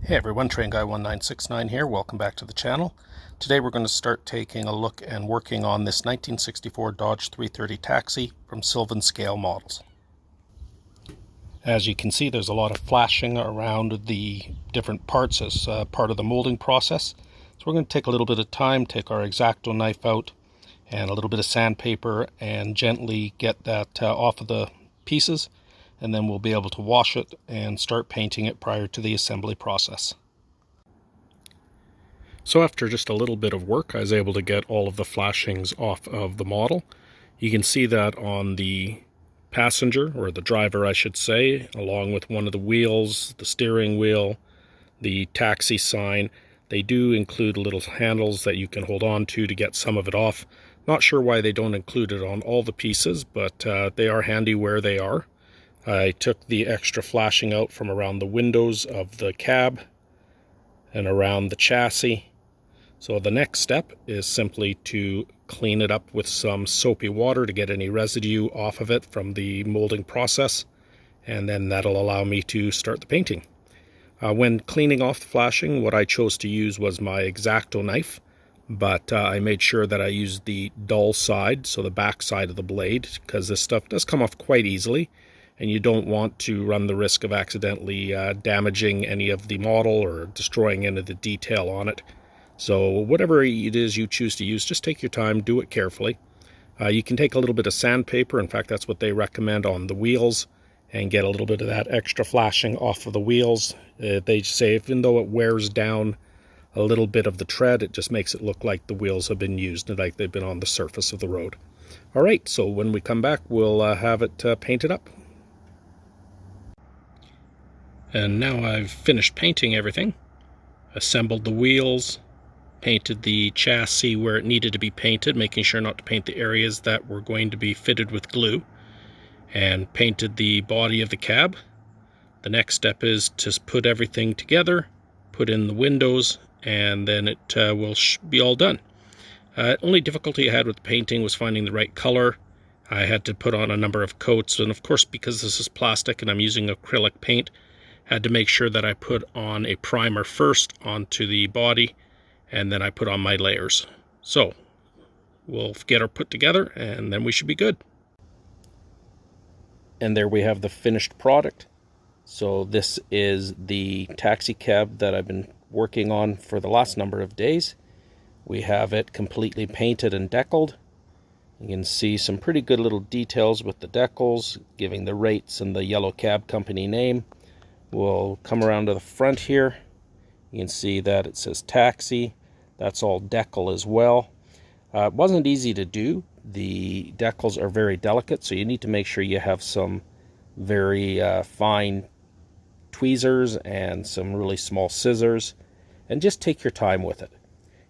Hey everyone, Train Guy 1969 here. Welcome back to the channel. Today we're going to start taking a look and working on this 1964 Dodge 330 taxi from Sylvan Scale Models. As you can see, there's a lot of flashing around the different parts as part of the molding process. So we're going to take a little bit of time, take our X-Acto knife out and a little bit of sandpaper and gently get that off of the pieces. And then we'll be able to wash it and start painting it prior to the assembly process. So after just a little bit of work, I was able to get all of the flashings off of the model. You can see that on the passenger, or the driver I should say, along with one of the wheels, the steering wheel, the taxi sign. They do include little handles that you can hold on to get some of it off. Not sure why they don't include it on all the pieces, but they are handy where they are. I took the extra flashing out from around the windows of the cab and around the chassis. So the next step is simply to clean it up with some soapy water to get any residue off of it from the molding process, and then that'll allow me to start the painting. When cleaning off the flashing, what I chose to use was my X-Acto knife, but I made sure that I used the dull side, so the back side of the blade, because this stuff does come off quite easily. And you don't want to run the risk of accidentally damaging any of the model or destroying any of the detail on it. So whatever it is you choose to use, just take your time, do it carefully. You can take a little bit of sandpaper, in fact that's what they recommend on the wheels, and get a little bit of that extra flashing off of the wheels. They say even though it wears down a little bit of the tread, it just makes it look like the wheels have been used, like they've been on the surface of the road. Alright, so when we come back we'll have it painted up. And now I've finished painting everything, assembled the wheels, painted the chassis where it needed to be painted, making sure not to paint the areas that were going to be fitted with glue, and painted the body of the cab. The next step is to put everything together, put in the windows, and then it will be all done. Only difficulty I had with painting was finding the right color. I had to put on a number of coats, and of course because this is plastic and I'm using acrylic paint, had to make sure that I put on a primer first onto the body, and then I put on my layers. So we'll get her put together and then we should be good. And there we have the finished product. So this is the taxi cab that I've been working on for the last number of days. We have it completely painted and deckled. You can see some pretty good little details with the decals, giving the rates and the yellow cab company name. We'll come around to the front here. You can see that it says taxi. That's all decal as well. It wasn't easy to do. The decals are very delicate, so you need to make sure you have some very fine tweezers and some really small scissors, and just take your time with it.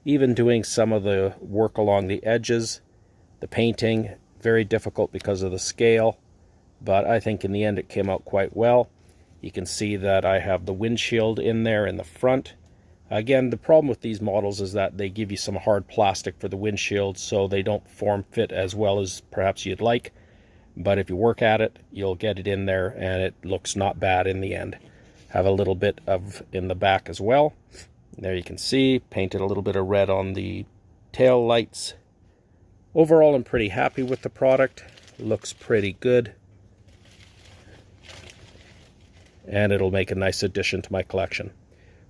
Even doing some of the work along the edges, the painting, very difficult because of the scale, but I think in the end it came out quite well. You can see that I have the windshield in there in the front. Again, the problem with these models is that they give you some hard plastic for the windshield, so they don't form fit as well as perhaps you'd like. But if you work at it, you'll get it in there, and it looks not bad in the end. Have a little bit of in the back as well. There you can see, painted a little bit of red on the tail lights. Overall, I'm pretty happy with the product. It looks pretty good, and it'll make a nice addition to my collection.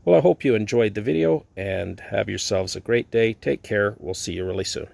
Well, I hope you enjoyed the video and have yourselves a great day. Take care. We'll see you really soon.